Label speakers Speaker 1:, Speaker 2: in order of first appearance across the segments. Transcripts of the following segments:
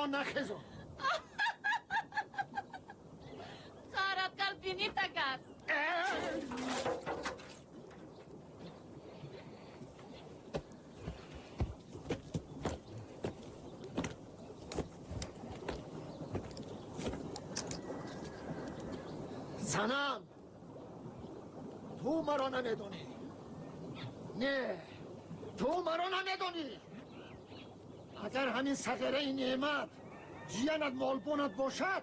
Speaker 1: ما نخزو
Speaker 2: خارب قلبینی تکر
Speaker 1: زنم تو مرا نمیدونی نه تو مرا نمیدونی اگر همین صغیره نعمت جیانت مالبونت باشد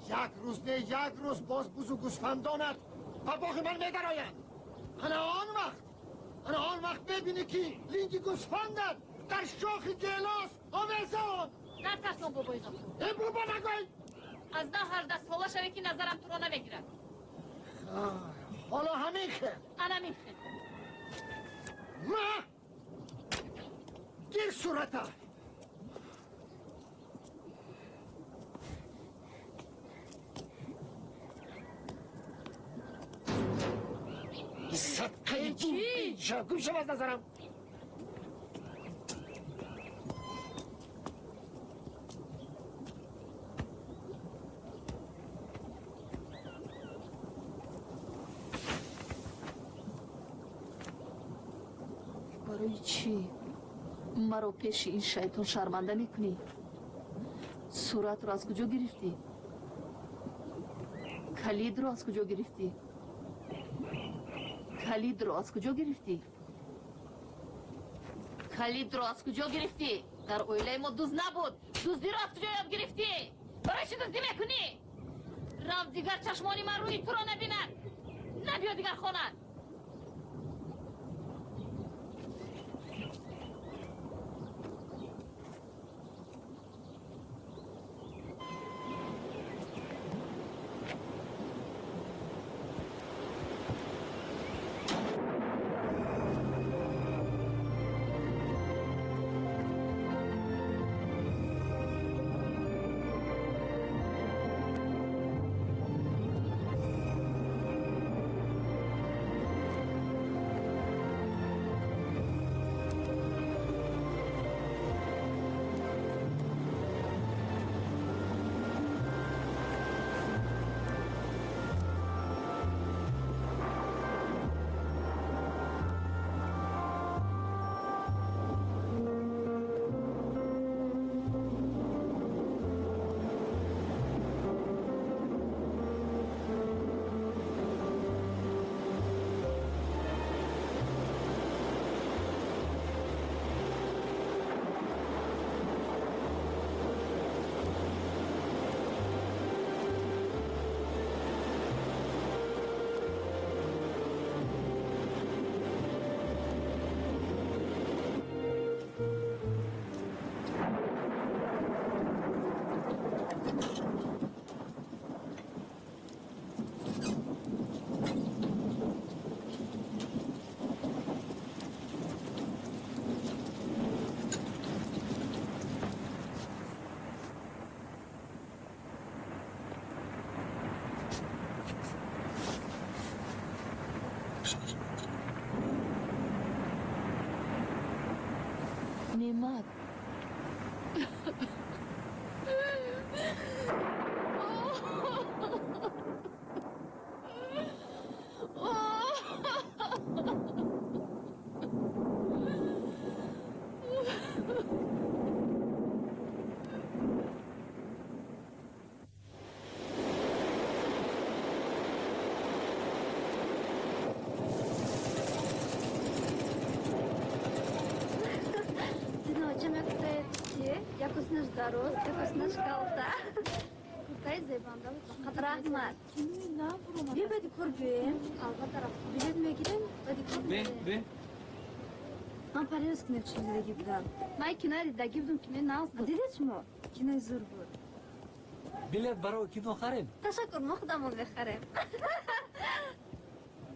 Speaker 1: یک روز نه یک روز باز بزو گوسفندانت و باقی من میدرآیند انا آن وقت ببینی که لینگی گوسفندت در شاخ گلاس آویزان
Speaker 2: نه ترسون بابای غفور
Speaker 1: ای بابا نگوی
Speaker 2: از ده هر دست حالا شوی که نظرم تو رو نمیگیرد
Speaker 1: حالا همین خیر
Speaker 2: انا میخیر
Speaker 1: ما گیر صورته صدقه چی؟ گوش شم از نظرم
Speaker 2: برای چی؟ مرا پیش این شیطان شرمنده میکنی؟ صورت را از کجا گرفتی؟ کلید را از کجا گرفتی؟ کلید را از کجا گرفتی؟ کلید را از کجا گرفتی؟ در اویله ما دوز نبود دوزدی را از کجا یاد گرفتی؟ برای چی دوزدی میکنی؟ رفت دیگر چشمانی من روی تو را نبیند نبیا دیگر خانه نعمت
Speaker 3: Якось наш дорос, якось наш калта. Куртай зебанда. Рахмат. Bir bedi kurbi. Alba taraf. Bilet mi gidelim? Bedi kurbi.
Speaker 4: Be.
Speaker 3: Ben Paris kine çizide gibdim. Ben kinayı da gibdim kine naz. Dedet mi? Kinay zor bu.
Speaker 4: Bilet برای کی نخریم؟
Speaker 3: Teşekkür mu خودمون بخریم.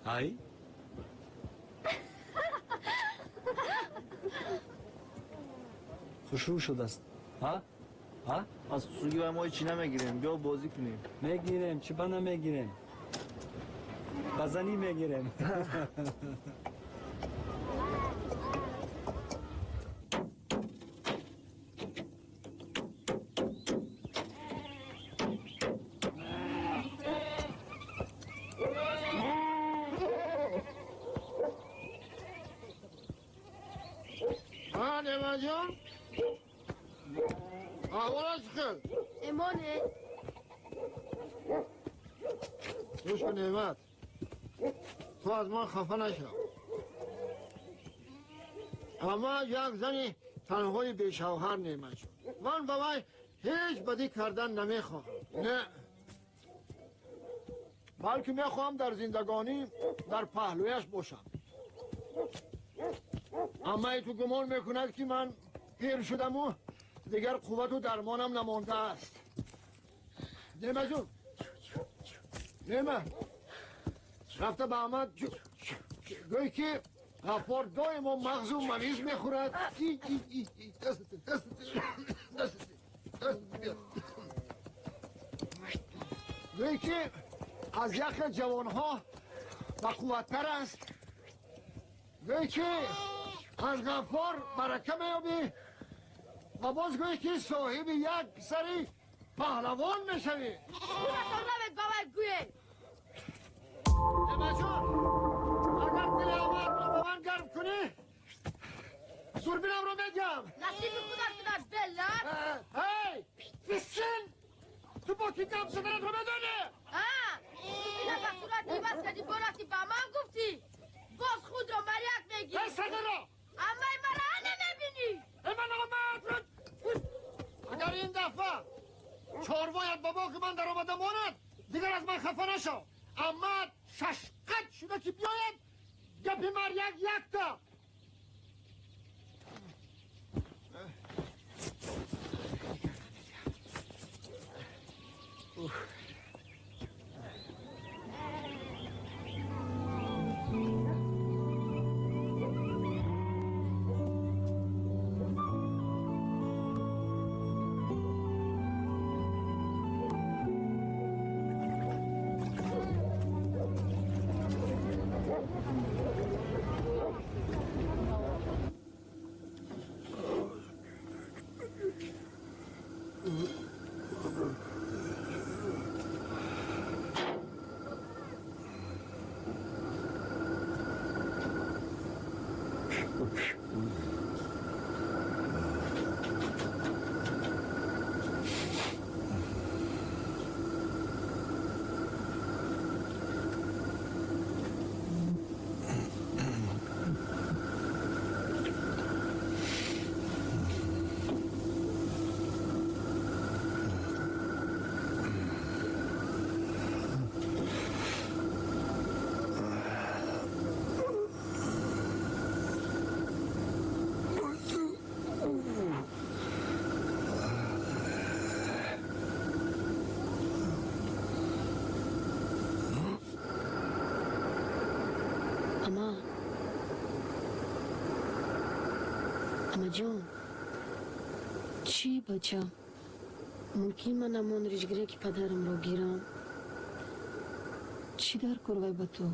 Speaker 4: های؟ خوشرو شده است. ها؟ ها؟
Speaker 5: از سوگی و ما چی نمیگیریم بیا بازی کنیم
Speaker 4: میگیریم چی بنا میگیریم بزنی میگیریم
Speaker 1: ها نعمت جان احوالت خیل
Speaker 3: امانه
Speaker 1: گوش کن نعمت تو از من خفه نشو اما یک زنی تنهای بیشوهر نعمت شد من با وی هیچ بدی کردن نمیخواهم نه بلکه میخواهم در زندگانی در پهلویش باشم اما ای تو گمان میکند که من پیر شدم و دیگر قوت و درمانم نمانده است نعمت جون نعمت رفته به احمد گوی که غفار دائما مغز و ممیز میخورد گوی که از یخ جوانها با قوتتر است گوی که از غفار برکه میابی و باز گوی که صاحب یک سری پهلوان میشوی نعمت جان اگر دل احمد رو با من گرم کنی دوربینم رو میگم
Speaker 3: نصیب خودت بلد
Speaker 1: هی فسچین تو با کی گپ زدنت رو بدونی
Speaker 3: اینا با صورت دیبست کردی براستی با من گفتی باز خود رو مریک میگی
Speaker 1: هی صدر رو
Speaker 3: اما این مرا نمیبینی
Speaker 1: من آمد اگر این دفعه چاروایت با باغ من در آمده ماند دیگر از من خفه نشو اما ششقت شده که بیاید گپی مریک یک تا
Speaker 6: اما جان چی بچه ممکن من امان ریشگره که پدرم را گیرم
Speaker 7: چی در کروی با تو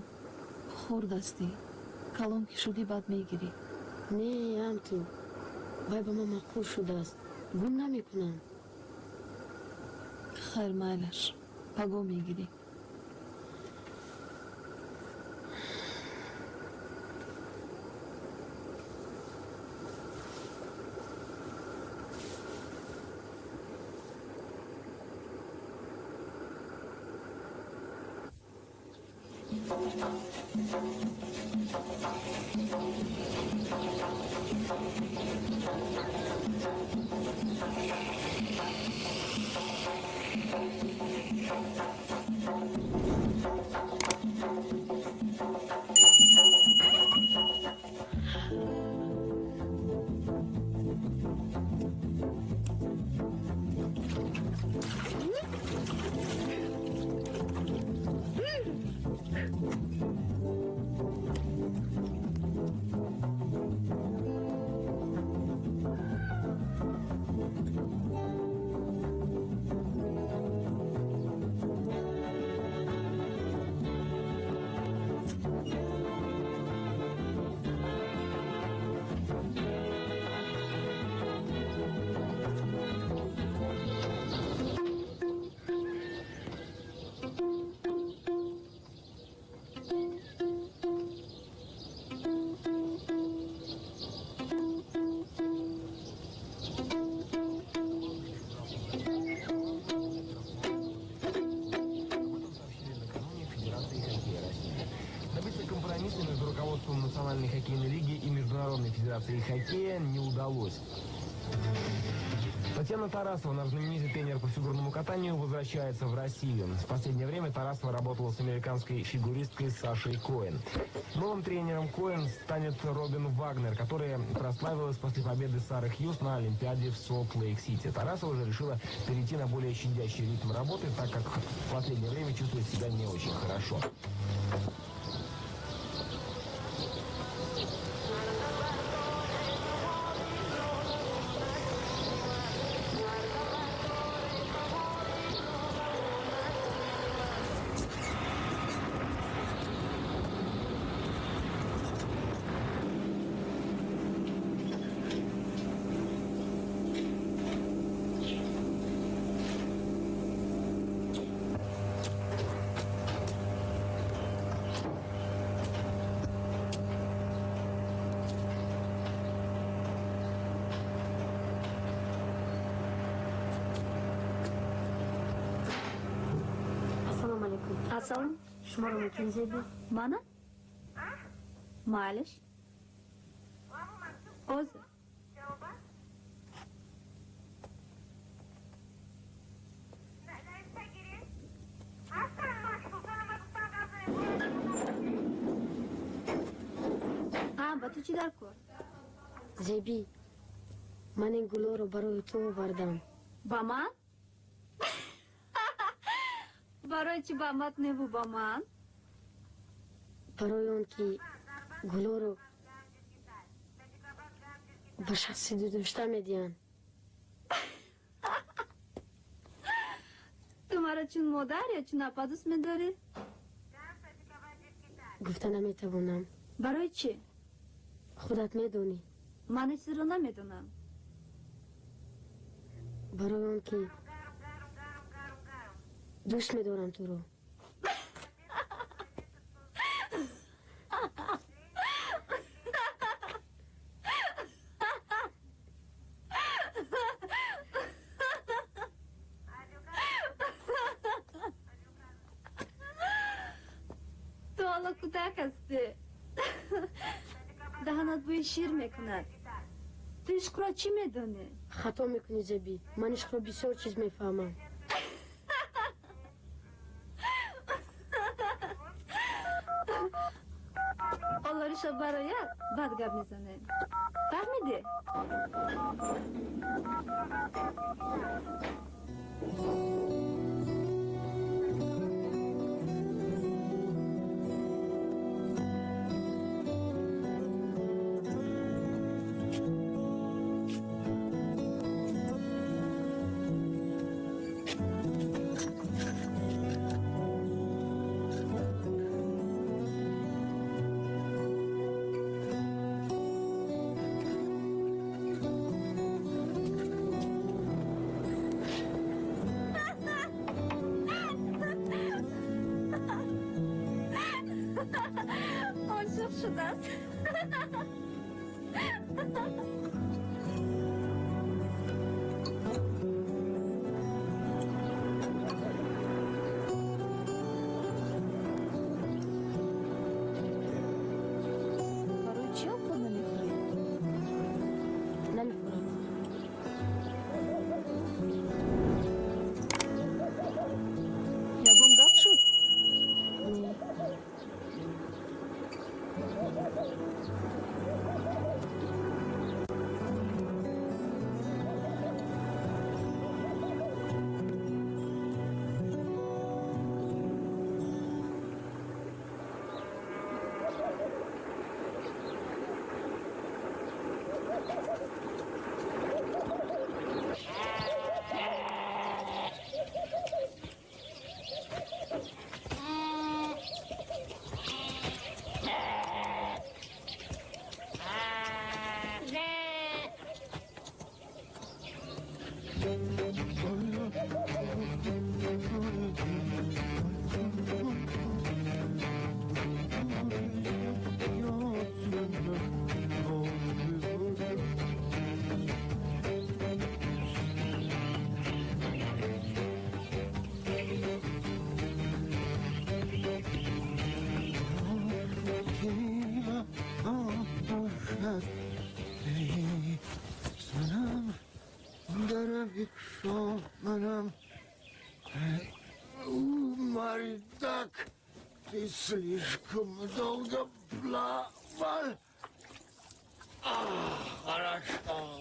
Speaker 7: خورد هستی کلام که شدی بعد میگیری
Speaker 6: نه هم تو وای با من مقبول شده است گم نمی کنم
Speaker 7: خیر مایلش پگو میگیری
Speaker 8: Национальной хоккейной лиги и Международной федерации хоккея не удалось. Татьяна Тарасова, наш знаменитый тренер по фигурному катанию, возвращается в Россию. В последнее время Тарасова работала с американской фигуристкой Сашей Коэн. Новым тренером Коэн станет Робин Вагнер, которая прославилась после победы Сары Хьюз на Олимпиаде в Солт-Лейк-Сити. Тарасова же решила перейти на более щадящий ритм работы, так как в последнее время чувствует себя не очень хорошо.
Speaker 3: Asalım, şumarım ikinci bir. Bana? Maliş. Ozu. Бату чӣ дар кор?
Speaker 6: Зеби, ман ин гулҳоро барои ту овардам.
Speaker 3: Ба ман? барои чӣ ба мат неву ба ман?
Speaker 6: барои он ки гулҳоро ба шахси дӯдошта медиҳанд.
Speaker 3: ту маро чун модар ё чун апа дӯст медорӣ?
Speaker 6: гуфта наметавонам.
Speaker 3: барои чӣ?
Speaker 6: худат медонӣ.
Speaker 3: ман ҳеҷ чизро намедонам.
Speaker 6: барои он ки дӯст медорам туро.
Speaker 3: ту ҳоло кӯтак ҳастӣ. даҳанат бӯи шир мекунад. ту ишқро чӣ медонӣ?
Speaker 6: хато мекунӣ зеби. ман ишқро бисёр чиз мефаҳмам.
Speaker 3: олориша барояд баъд гап мезанем. фаҳмидӣ?
Speaker 1: Ты слишком долго плавал. Хорошо.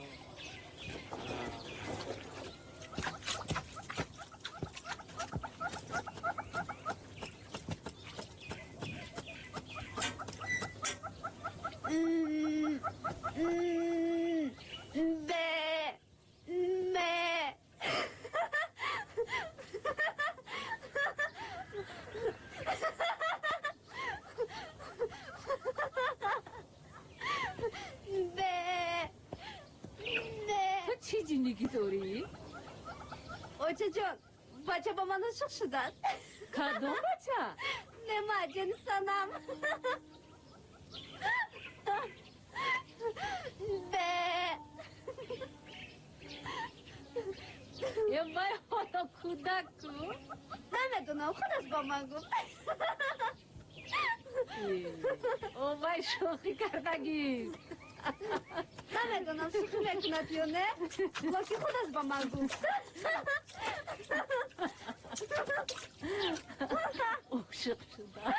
Speaker 2: تو چی جنگی داری؟
Speaker 3: اوچه جان بچه با من عاشق شده است.
Speaker 2: کدوم بچه؟
Speaker 3: نما جنسانم.
Speaker 2: یه مای حالا کودک کو؟
Speaker 3: نمیدونم خودش با من گفت.
Speaker 2: او مای شوخی کردگی.
Speaker 3: نمیدونم شوخی میکند یا نه، وقتی خودش با من گفت.
Speaker 2: عاشق شده.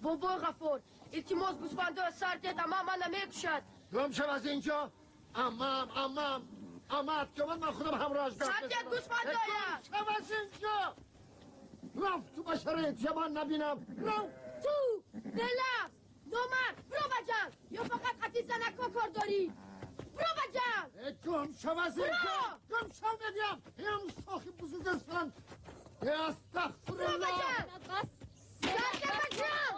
Speaker 6: بابا غفور التماس گوسفنده سرتت اما من نمیکشد.
Speaker 1: گم شو از اینجا. امت که من خودم همراهش دارم.
Speaker 6: سرتت گوسفنده
Speaker 1: گم شو از اینجا. رفت تو بشره جوان نبینم. رفت
Speaker 6: تو دلم نومر برو بجن یا فقط خطی زنک کار داری. برو بجن.
Speaker 1: گم شو از اینجا. گم شو میگم. هم صاحب بزرگستان. استغفرالله.
Speaker 6: برو بجن.
Speaker 2: بس.
Speaker 6: سرتت بجن.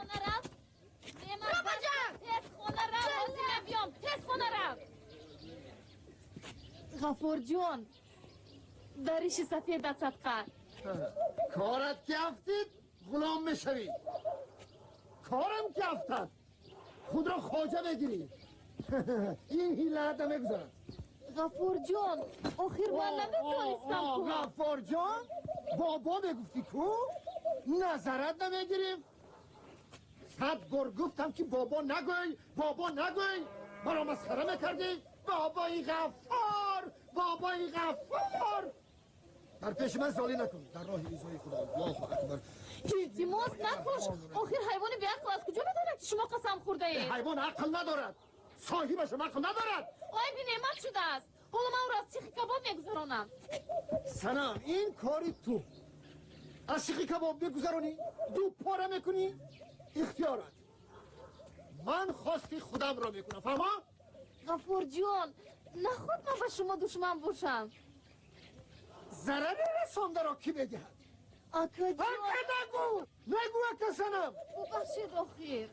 Speaker 2: برو
Speaker 6: بجن.
Speaker 2: تست خونه رفت. بازی نبیام. تست خونه رفت. غفور جون دریش سفید صدقه.
Speaker 1: کارت که افتید غلام میشوید. کارم که افتد خود را خواجه بگیرید. این حیله نمیگذارد.
Speaker 2: غفور جون آخر من نمیتونستم کنم.
Speaker 1: غفور جان بابا میگفتی کو؟ نظرت نمیگیریم. صد بار گفتم که بابا نگوی. مرا مسخره میکردی. بابای غفار. در پیش من زالی نکن. در راه ایزای خدا. الله اکبر.
Speaker 2: التماس نکش. آخر حیوان بیعقل از کجا بدونه که شما قسم خورده اید؟
Speaker 1: حیوان عقل ندارد. صاحبش عقل ندارد.
Speaker 2: آی بی نعمت شده است. حالا من او را از سیخ کباب میگذرانم.
Speaker 1: سنم این کاری تو از سیخ کباب بگذرانی دو پاره میکنی اختیارت. من خواستی خودم را میکنم. فهمه؟
Speaker 2: غفور جون نخود من با شما دشمن باشم.
Speaker 1: ضرر رسانده را کی بدهد؟
Speaker 2: آکا جون
Speaker 1: نگو اکا سنم.
Speaker 2: ببخشید آخر.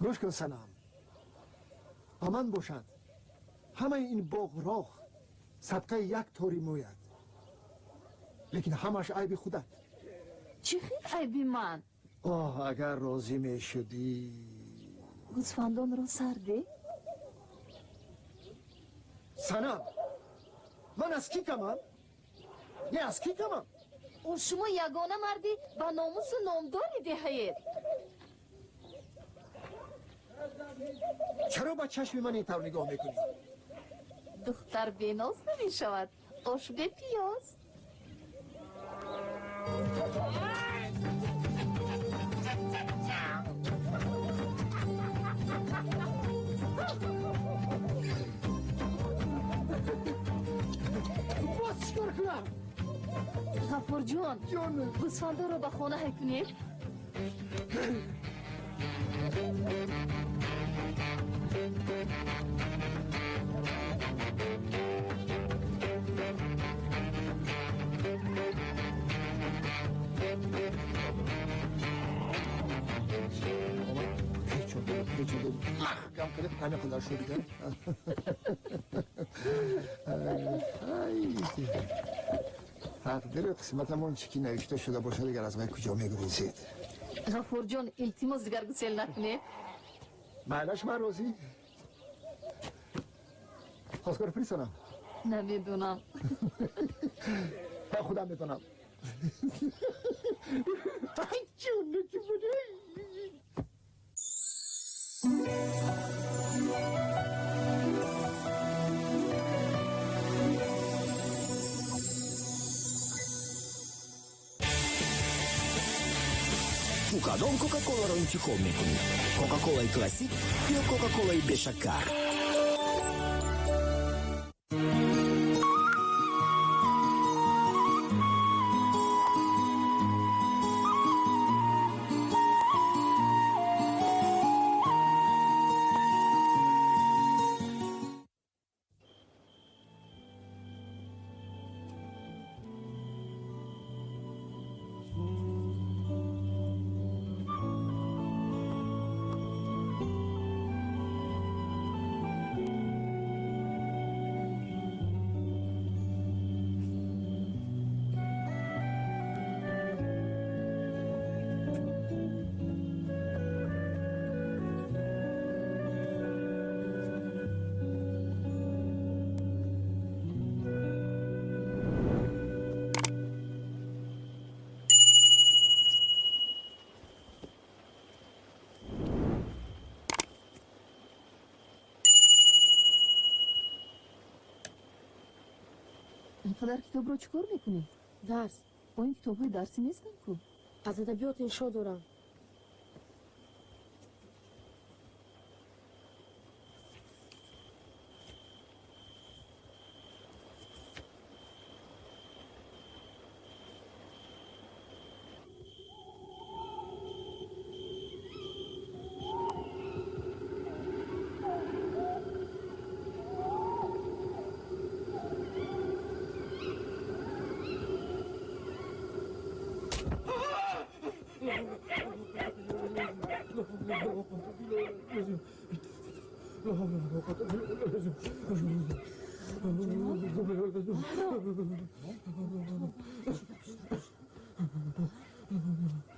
Speaker 1: گوش کن سنم. من باشد همه این باغراخ صدقه یک طوری موید. لیکن همش عیب خودت.
Speaker 2: چی خیلی عیبی من؟
Speaker 1: اگر راضی می شدی
Speaker 7: گوسفندان را سرده؟
Speaker 1: سنم من از کی کمم؟ نه از کی کمم؟
Speaker 2: او شما یگانه مردی با ناموس و نامداری دهید.
Speaker 1: چرا با چشم من اینطور نگاه میکنی؟
Speaker 2: دختر بیناز نمی شود. آش به پیاز.
Speaker 1: باز چیکار کنم؟
Speaker 2: غفور جون گوسفندان رو به خانه هی کنید.
Speaker 1: محکم کنه همه خدا شو بیدن تقدیر قسمتمون چکی نوشته شده باشه دیگر از من کجا میگریزید.
Speaker 2: غفور جون التماس دیگر گسل نکنید.
Speaker 1: معلش من روزی خواستگار پریسانم
Speaker 2: نمیدونم.
Speaker 1: خودم میدونم. جونه که بوده.
Speaker 9: Tu kādam Coca-Cola ron cikomekun. Coca-Cola Classic iyo Coca-Cola Beshakar.
Speaker 7: اینقدر کتاب رو چیکار میکنی؟
Speaker 6: درس
Speaker 7: با این کتاب های درسی نیستن کو؟
Speaker 6: از ادبیات انشا دارم.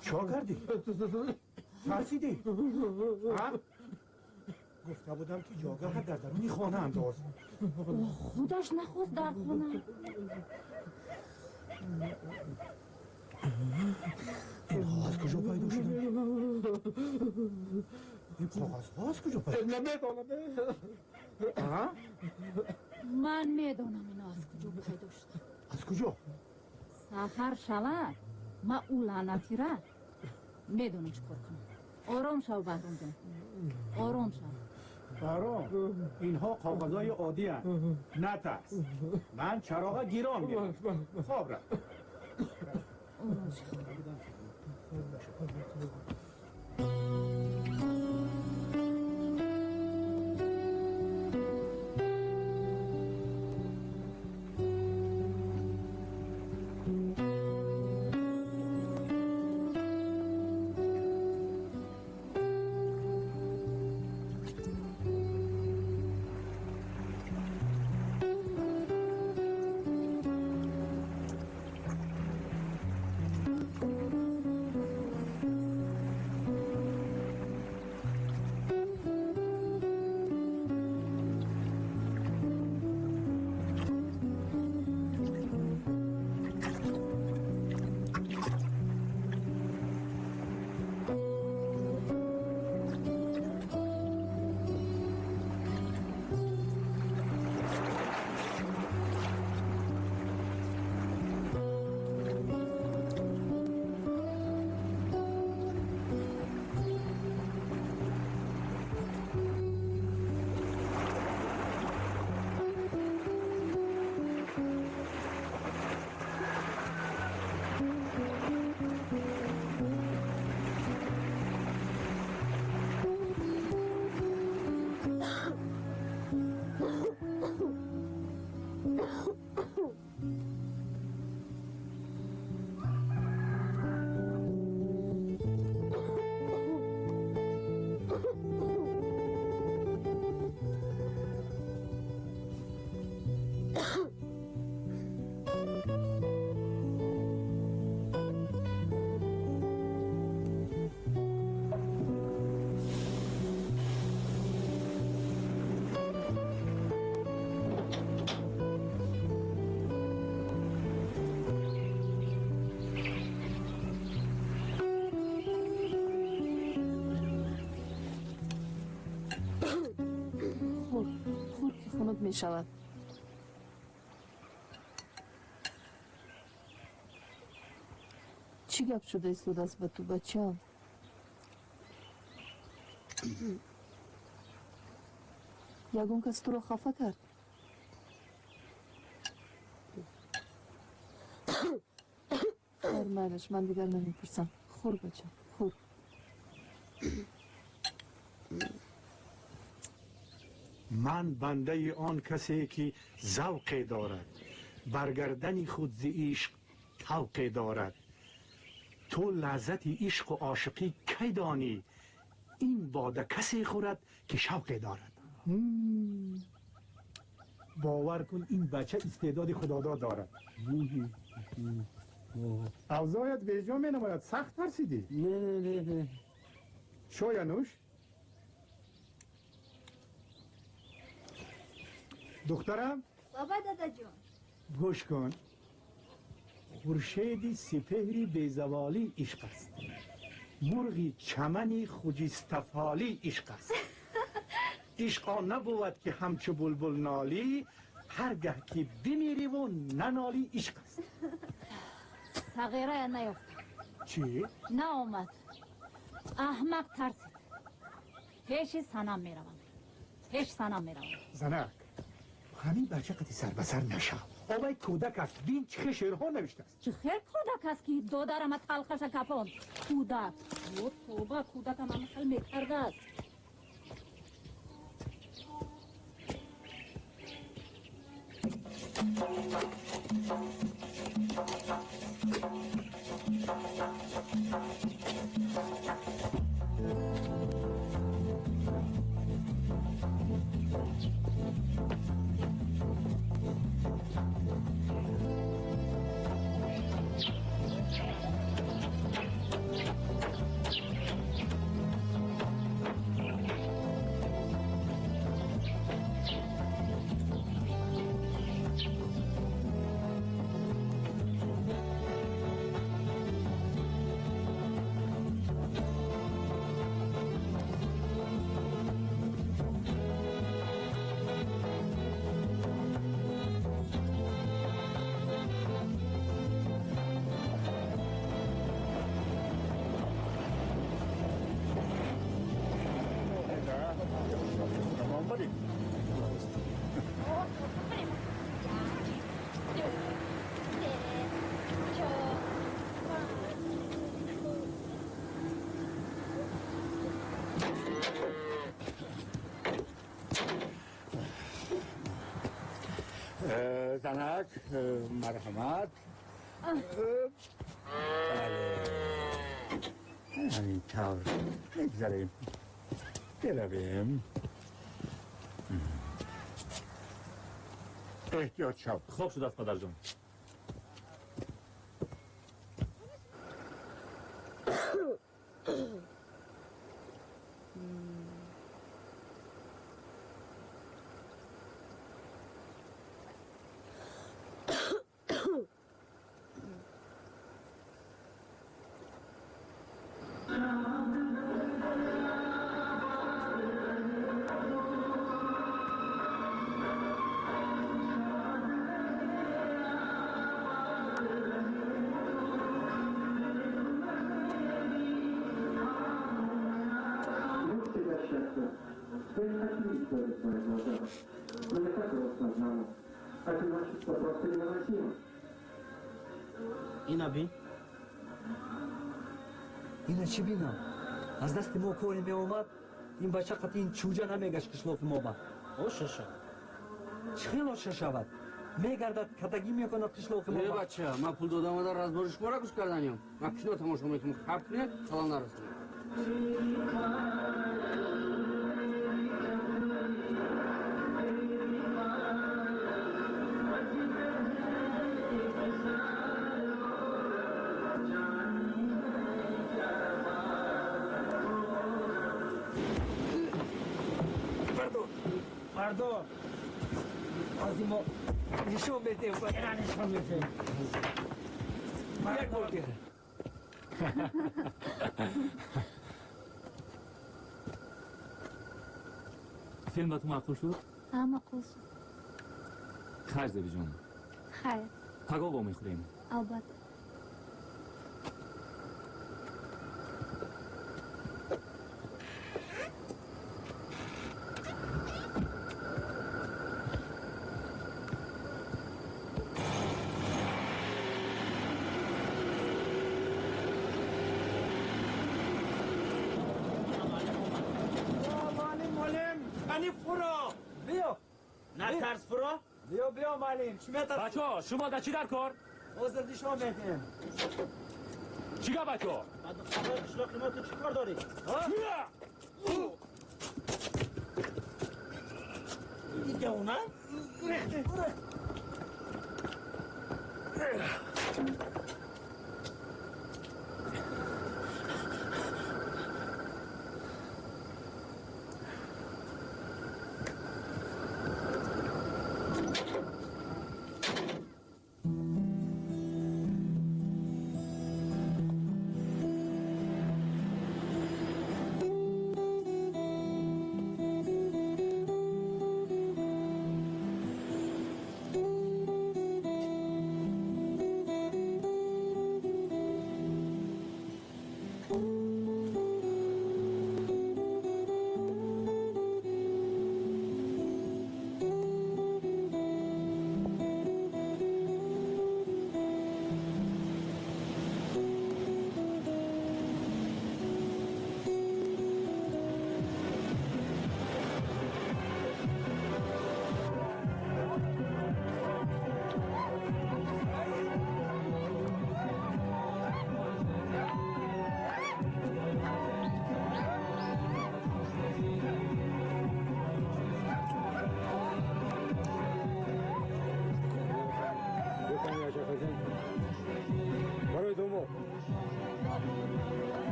Speaker 10: چیکار کردی؟ ترسیدی؟ گفته بودم که جاگه در درونی خانه انداز.
Speaker 3: خودش نخواست در خونه.
Speaker 10: این کاغذ کجا پیدا شده؟ این کاغذ از کجا پیدا شده؟
Speaker 3: من میدونم اینا از کجا پیدا شده.
Speaker 10: از کجا؟
Speaker 3: سفر شود ما او لعنتی را میدونم چیکار کنم. آرام شو بهرام جان، آرام شو.
Speaker 10: بهرام اینها کاغذهای عادی هست، نترس. من چراغ گیرام میرم. خواب رفت.
Speaker 3: آرام شو.
Speaker 7: خور که خنک می شود. چی گپ شده است دست به تو بچه؟ یگون کس تو رو خفه کرد. خیر مالش من دیگر نمیپرسم. خور بچه خور.
Speaker 10: من بنده آن کسی که ذوق دارد برگردن خود ز عشق طوق دارد. تو لذت عشق و عاشقی کی دانی؟ این باده کسی خورد که شوق دارد. باور کن این بچه استعداد خداداد دارد. اوضاعت بیجا می نماید. سخت ترسیدی؟
Speaker 4: نه
Speaker 10: شوینوش دخترم
Speaker 3: بابا دادا جون
Speaker 10: گوش کن. خورشیدی سپهری بیزوالی عشق است. مرغی چمنی خجستفالی عشق است. عشق آن نبود که همچو بلبل نالی، هرگه که بمیری و ننالی عشق است.
Speaker 2: صغیره نیفت.
Speaker 10: چی؟
Speaker 2: نه اومد. احمق ترسید. پیش سنم میروم. پیش سنم میروم.
Speaker 10: زنک همین بچه قدی سر بسر نشم. آبای کودک است. بین چه شعرها نوشته است.
Speaker 2: چه خیر کودک است که دو درم تلخش کپاند. کودک. او توبه کودک هم خیلی میکرده است.
Speaker 10: زنک مرحمت. بله همین طور نگذاریم برویم. احتیاط شو.
Speaker 4: خوب شد است پدر جان.
Speaker 5: اینا بین.
Speaker 4: اینا چی بینم؟ از دست ما کاری می آمد این بچه قطعی این چوجه نمیگشت کشلاف ما با.
Speaker 5: او ششا.
Speaker 4: چخیل شد شود؟ میگردد کتگی میکند کشلاف ما
Speaker 11: نه
Speaker 4: با.
Speaker 11: بچه من پول دادم در رازبارش مورا گوش کردنیم. من کشنو تماشا میکنم خب کنه سلام نرسونم.
Speaker 4: Pardon. Azimo, nişan bete yapar. Nişan bete.Yak oldu. فیلمتون معقول شد؟
Speaker 3: همه قوسو
Speaker 12: خرج زبی جان
Speaker 3: خیر
Speaker 12: پگاه میخوریم
Speaker 3: البته
Speaker 4: نترس فرا بیا معلم
Speaker 12: بچه ها شما در چی در کار؟
Speaker 4: حاضر شما میکنیم
Speaker 12: چیگه بچه ها؟
Speaker 4: خبر قشلاق ما تو چی کار داری؟ دیگه اونا؟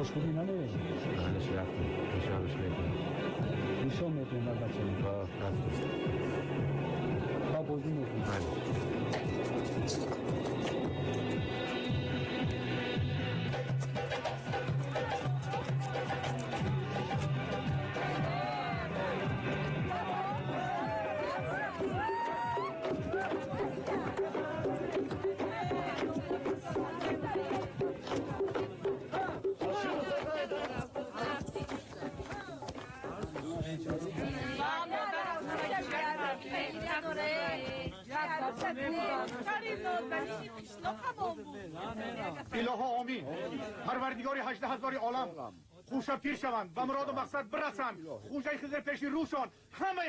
Speaker 4: خوشبودی ننوشت
Speaker 8: حالش رفتم پیشابش میکنم
Speaker 4: بیشا میکنم بر بچه
Speaker 8: رفتم
Speaker 4: با بازی میکنم
Speaker 10: الها آمین پروردگاری 18000 عالم خوشا پیر شوند و مراد و مقصد برسند خوشای خضر پیش روشان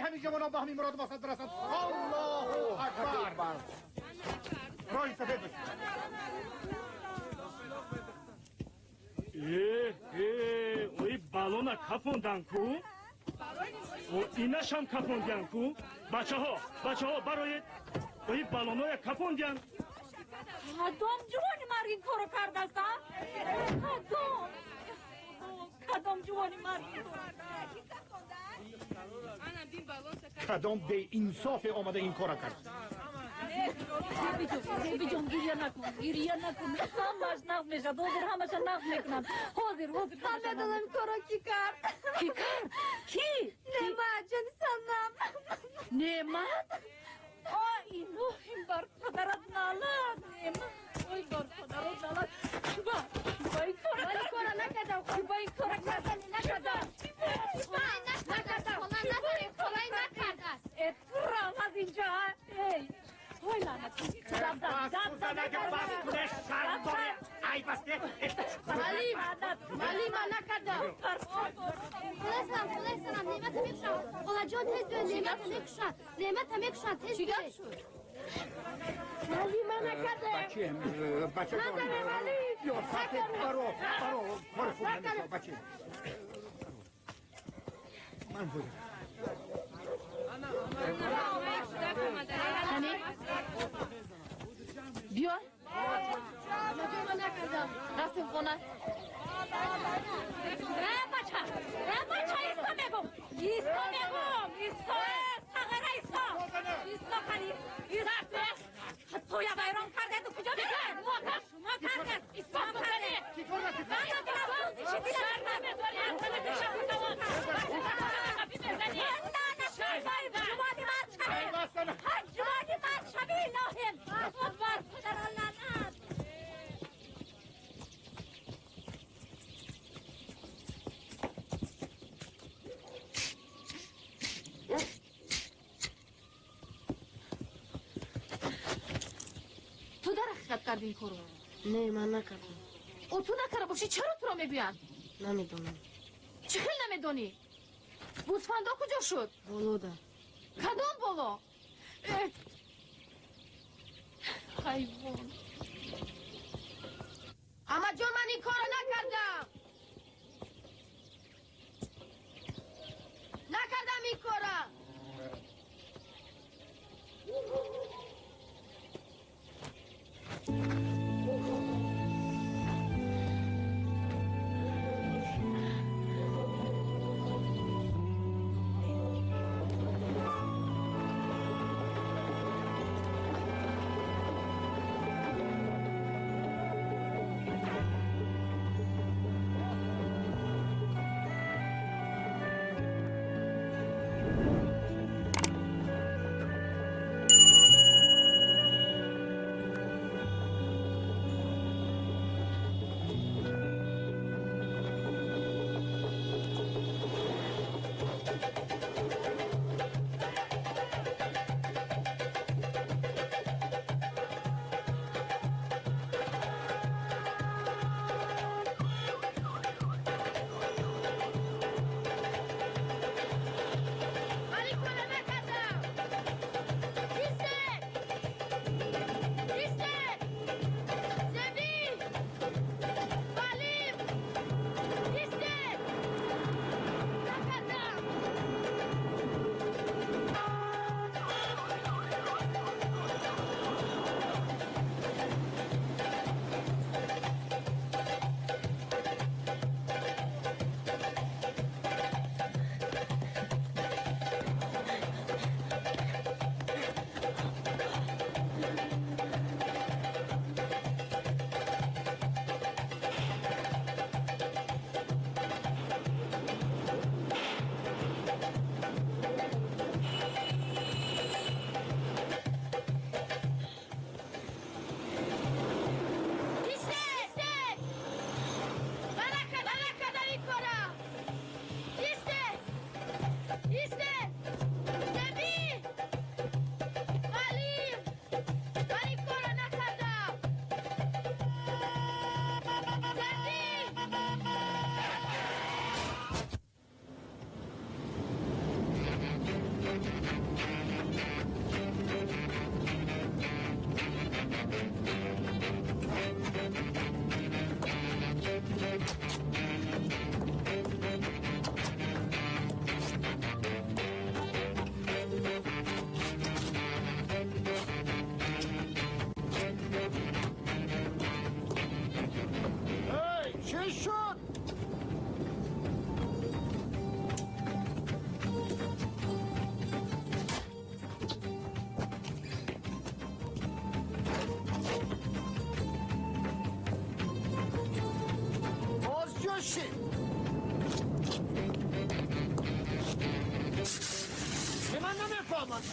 Speaker 10: همین جوانان به همین مراد و مقصد برسند الله اکبر رای سفید بشید
Speaker 13: اوی بالونا کپوندن کو و اینش هم کپوندن کو بچه ها برای اوی بالونای کپوندن
Speaker 14: کدام جوانی مرگین کارو کرده است کدام جوانی مرگین
Speaker 10: کدام به انصاف آمده این کار کرد
Speaker 14: زیبی جان گریه نکن همش نقض میشه دوزر همش نقض میکنن حاضر
Speaker 3: همه کارا کی کرد
Speaker 14: کی؟
Speaker 3: نعمت جانی سنم
Speaker 14: نعمت؟ این بر پدرت نالد نعمت این بر پدرت نالد با این کارا نکردم با این کارا نکردم اترام از اینجا ای وای لعنتی
Speaker 1: ای بسته
Speaker 2: مالی ما نکردم
Speaker 3: خلاصم نعمت میکشم خدا جان تیز بیاد نعمت میکشم تیز
Speaker 2: چی
Speaker 3: بیاد
Speaker 2: گفت شد؟
Speaker 3: مالی من نکردم
Speaker 1: بچه جان یا ساکت برو خود نمیشه بچه من بودم
Speaker 2: هنی بیا
Speaker 3: من نکردم
Speaker 2: رفتیم خونه
Speaker 14: بچه ایستا میگم ساغره ایستا خانیم ایستا تو یا بایران کرده تو کجا بیدن شما کرده
Speaker 2: ایستا بکنی تو در حقیقت کردی این کارو
Speaker 6: نه من نکردم
Speaker 2: او تو نکرده باشی چرا تو را میگوین
Speaker 6: نمیدونم
Speaker 2: چه خیلی نمیدونی گوسفندا کجا شد
Speaker 6: بولو ده
Speaker 2: کدام بالا حیوان اما جون من این کارو نکردم این کارو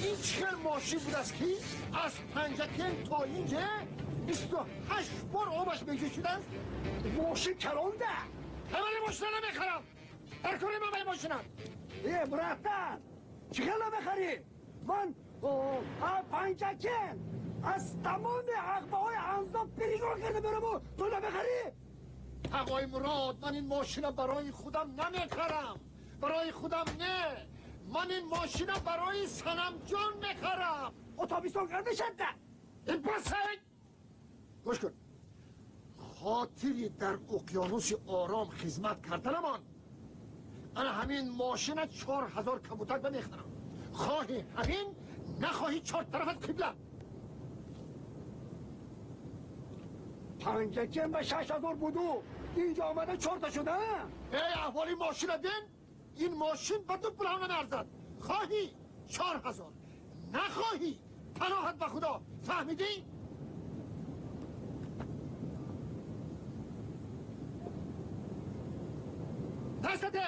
Speaker 1: این چه ماشین بود است که از پنجکن تا اینجا 28 بار آبش بکشیدن ماشین کرانده همه ماشین نمیخرم هر کاری من به ماشینم
Speaker 4: برادر چیکار نمیخری؟ من پنجکن از تمام عقبه های انزا پریگون
Speaker 1: اشتباه کردم برامو تو نمیخری؟ آقای مراد من این ماشین برای خودم نمیخرم، برای خودم نه، من این ماشین برای سنم جان میخرم. اتوبیسون گردشت ده این بسه گوش کن، خاطری در اقیانوس آرام خدمت کردنمان انا همین ماشین 4000 کبوتر بمیخرم، خواهی همین نخواهی 4 طرفت قبله. پنجکیم به 6000 بودو اینجا آمده 4 تا شده. ای احوالی ماشین دین، این ماشین به تو پولم نمیارزد، خواهی 4000 نخواهی پناهت به خدا، فهمیدی؟ دستته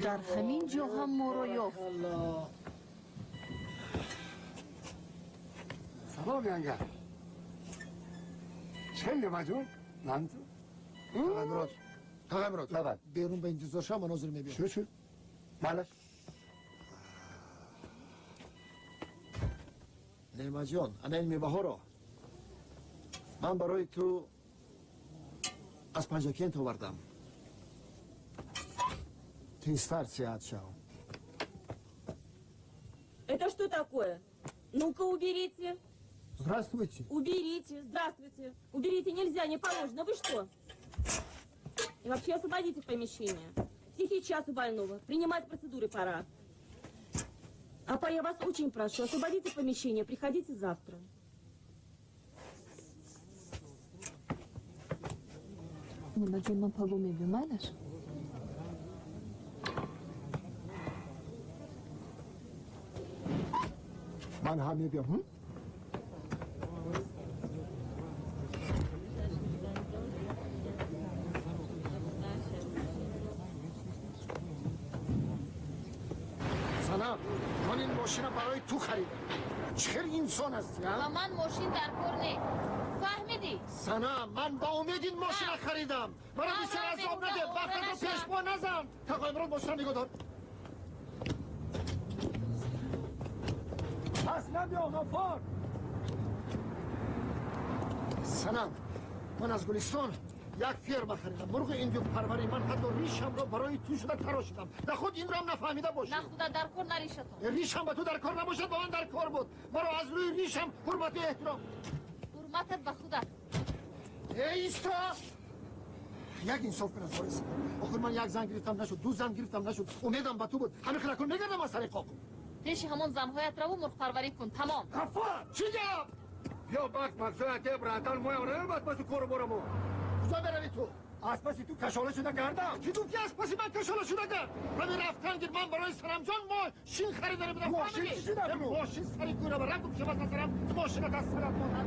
Speaker 2: در همین جا هم ما رو یافت.
Speaker 1: سلام ینگر چه مجون؟ نانتو؟ آقای مراد بیرون به انتظار شما مناظر میبینم. شو مالش؟ نیما جان انا این میوه ها رو من برای تو از Панжакент آوردم. Ты старше от шоу.
Speaker 15: Это что такое? Ну-ка, уберите.
Speaker 1: Здравствуйте.
Speaker 15: Уберите, здравствуйте. Уберите, нельзя, не положено. Вы что? И вообще освободите помещение. Тихий час у больного. Принимать процедуры пора. Апа, я вас очень прошу, освободите помещение, приходите завтра.
Speaker 7: Nima jun man pagou me bilmaylar?
Speaker 1: من هم میبیم. سلام من این ماشین برای تو خریدم. چه انسان هستی ها؟
Speaker 2: و من ماشین در کار نه. فهمیدی؟
Speaker 1: سنا من با امید این ماشین خریدم. برای بیشتر از آب نده. وقت رو پیش با نزن. تا امروز ماشین نگاه دار. اصلا بیا غفار. سلام من از گلستان یک فرم خریدم. مرغ ایندیو پروری من حتی ریشم رو برای تو شده تراشیدم. نه خود این رو هم نفهمیده باشی.
Speaker 2: نه خدا در کار نریشتم.
Speaker 1: ریشم با تو در کار نباشد با من در کار بود. برای از روی ریشم حرمت و احترام.
Speaker 2: حرمتت به خدا.
Speaker 1: ایستا یک انصاف کن از وارث. آخر من یک زن گرفتم نشد، دو زن گرفتم نشد. امیدم به تو بود. همه خلکون میگردم از سر قاق.
Speaker 2: پیش همون زنهایت رو مرغ پروری کن. تمام.
Speaker 1: غفار چی جواب؟ بیا باک مقصود که براتان موی آره بس بس کور برامو. کجا بروی تو؟ اسپاسی تو کشاله شده گردم. کی تو کی اسپاسی من کشاله شده گرد؟ همین رفتن گیر من برای سرم جان ماشین خریداری بدم. ماشین چی شده؟ ماشین سری کوره برم تو پیش از سرم ماشین از سرم مادر.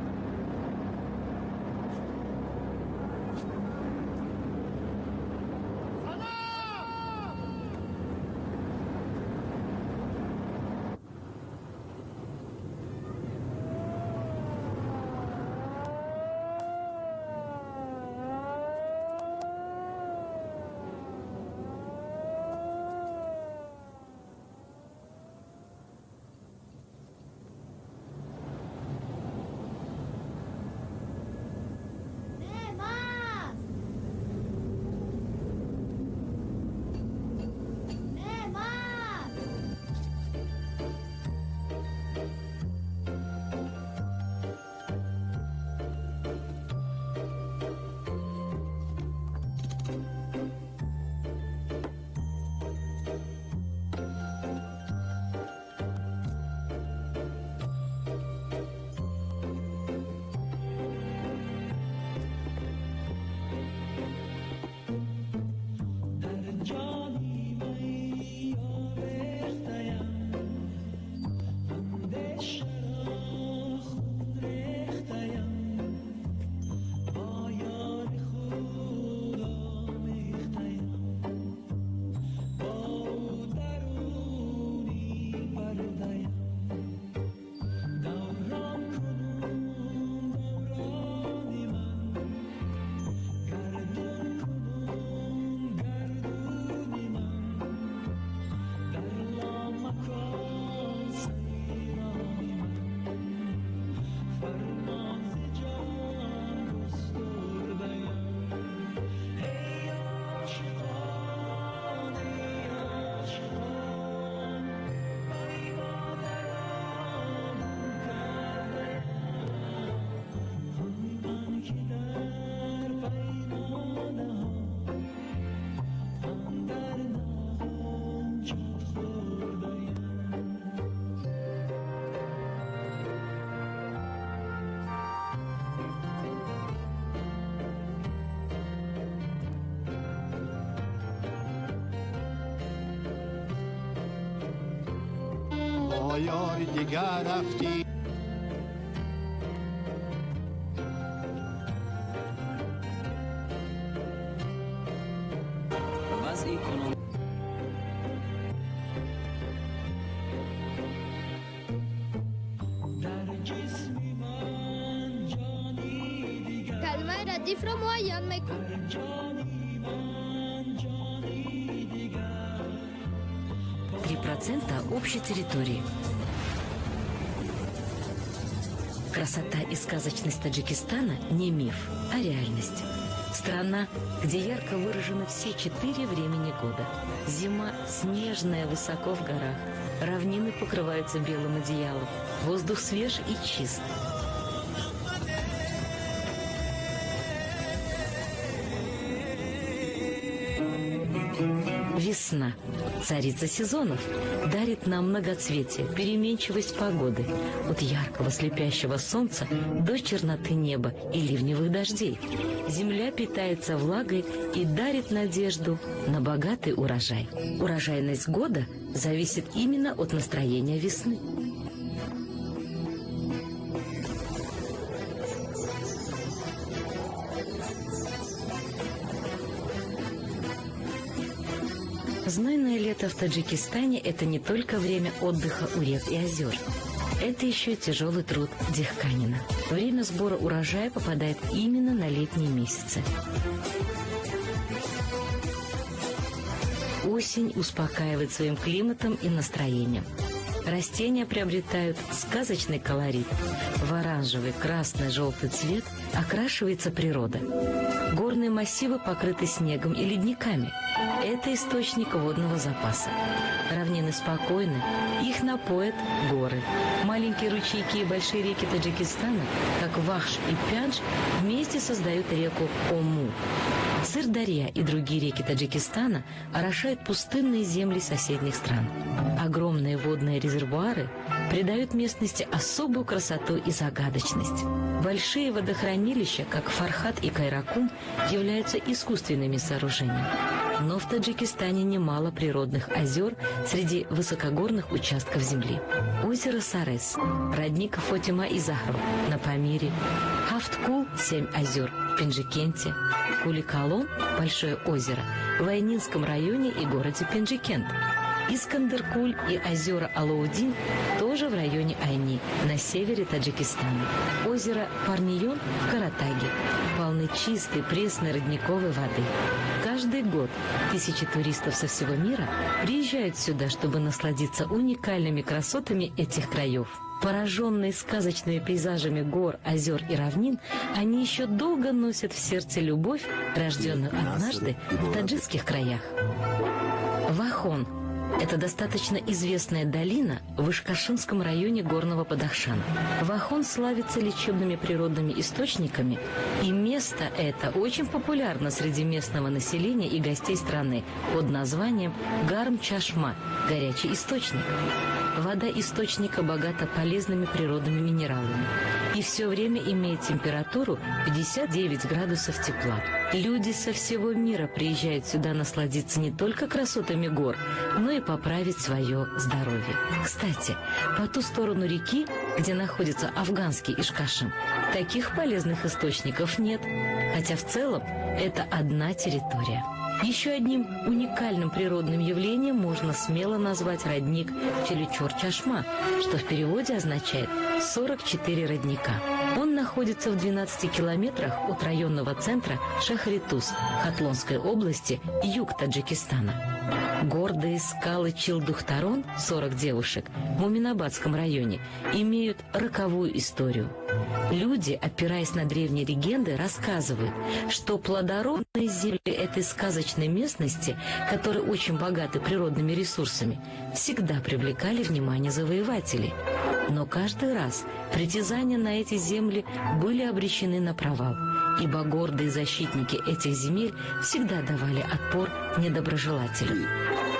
Speaker 16: یار دیگر رفتی
Speaker 3: کلمه ردیف را معین میکن.
Speaker 17: общей территории. Красота и сказочность Таджикистана не миф, а реальность. Страна, где ярко выражены все 4 времени года. Зима снежная высоко в горах, равнины покрываются белым одеялом, воздух свеж и чист. Весна, царица сезонов, дарит нам многоцветие, переменчивость погоды, от яркого слепящего солнца до черноты неба и ливневых дождей. Земля питается влагой и дарит надежду на богатый урожай. Урожайность года зависит именно от настроения весны. Знойное лето в Таджикистане – это не только время отдыха у рек и озер. Это еще и тяжелый труд дихканина. Время сбора урожая попадает именно на летние месяцы. Осень успокаивает своим климатом и настроением. Растения приобретают сказочный колорит. В оранжевый, красный, желтый цвет окрашивается природа. Горные массивы покрыты снегом и ледниками. Это источник водного запаса. Равнины спокойны, их напоят горы. Маленькие ручейки и большие реки Таджикистана, как Вахш и Пянш, вместе создают реку Ому. Сырдарья и другие реки Таджикистана орошают пустынные земли соседних стран. Огромные водные резервуары придают местности особую красоту и загадочность. Большие водохранилища, как Фархат и Кайракум, являются искусственными сооружениями. Но в Таджикистане немало природных озер среди высокогорных участков земли. Озеро Сарес, родник Фотима и Захров на Памире, Хафткул, 7 озер в Пенджикенте, Куликалон, большое озеро, в Айнинском районе и городе Пенджикент. Искандеркуль и озера Алаудин тоже в районе Айни, на севере Таджикистана. Озеро Парнион в Каратаге полны чистой, пресной родниковой воды. Каждый год тысячи туристов со всего мира приезжают сюда, чтобы насладиться уникальными красотами этих краев. Пораженные сказочными пейзажами гор, озер и равнин, они еще долго носят в сердце любовь, рожденную однажды в таджикских краях. Вахон – Это достаточно известная долина в Ишкашинском районе Горного Бадахшана. Вахон славится лечебными природными источниками, и место это очень популярно среди местного населения и гостей страны под названием Гарм-Чашма – горячий источник. Вода источника богата полезными природными минералами и все время имеет температуру 59 градусов тепла. Люди со всего мира приезжают сюда насладиться не только красотами гор, но и поправить свое здоровье. Кстати, по ту сторону реки, где находится афганский Ишкашим, таких полезных источников нет, хотя в целом это одна территория. Еще одним уникальным природным явлением можно смело назвать родник Челичор-Чашма, что в переводе означает 44 родника. Он находится в 12 километрах от районного центра Шахритуз Хатлонской области, юг Таджикистана. Гордые скалы Чилдухтарон, 40 девушек, в Муминабадском районе, имеют роковую историю. Люди, опираясь на древние легенды, рассказывают, что плодородные земли этой сказочной местности, которые очень богаты природными ресурсами, всегда привлекали внимание завоевателей. Но каждый раз притязания на эти земли были обречены на провал, ибо гордые защитники этих земель всегда давали отпор недоброжелателям.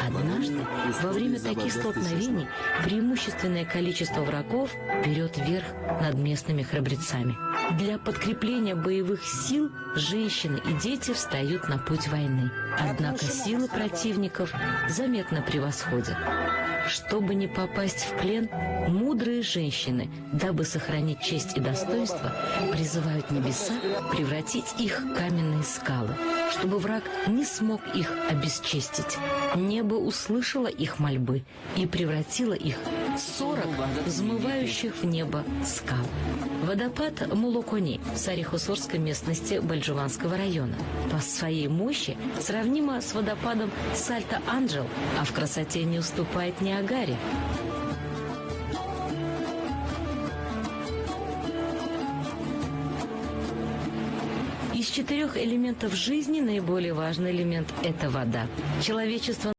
Speaker 17: Однажды, во время таких столкновений, преимущественное количество врагов берет верх над местными храбрецами. Для подкрепления боевых сил женщины и дети встают на путь войны. Однако силы противников заметно превосходят. Чтобы не попасть в плен, мудрые женщины, дабы сохранить честь и достоинство, призывают небеса превратить их в каменные скалы, чтобы враг не смог их обесчестить. Небо услышало их мольбы и превратило их в 40 взмывающих в небо скал. Водопад Мулокони в Сарихусорской местности Бальджуванского района по своей мощи сравнимо с водопадом Сальто-Анджел, а в красоте не уступает Ниагаре. Из 4 элементов жизни наиболее важный элемент – это вода. Человечество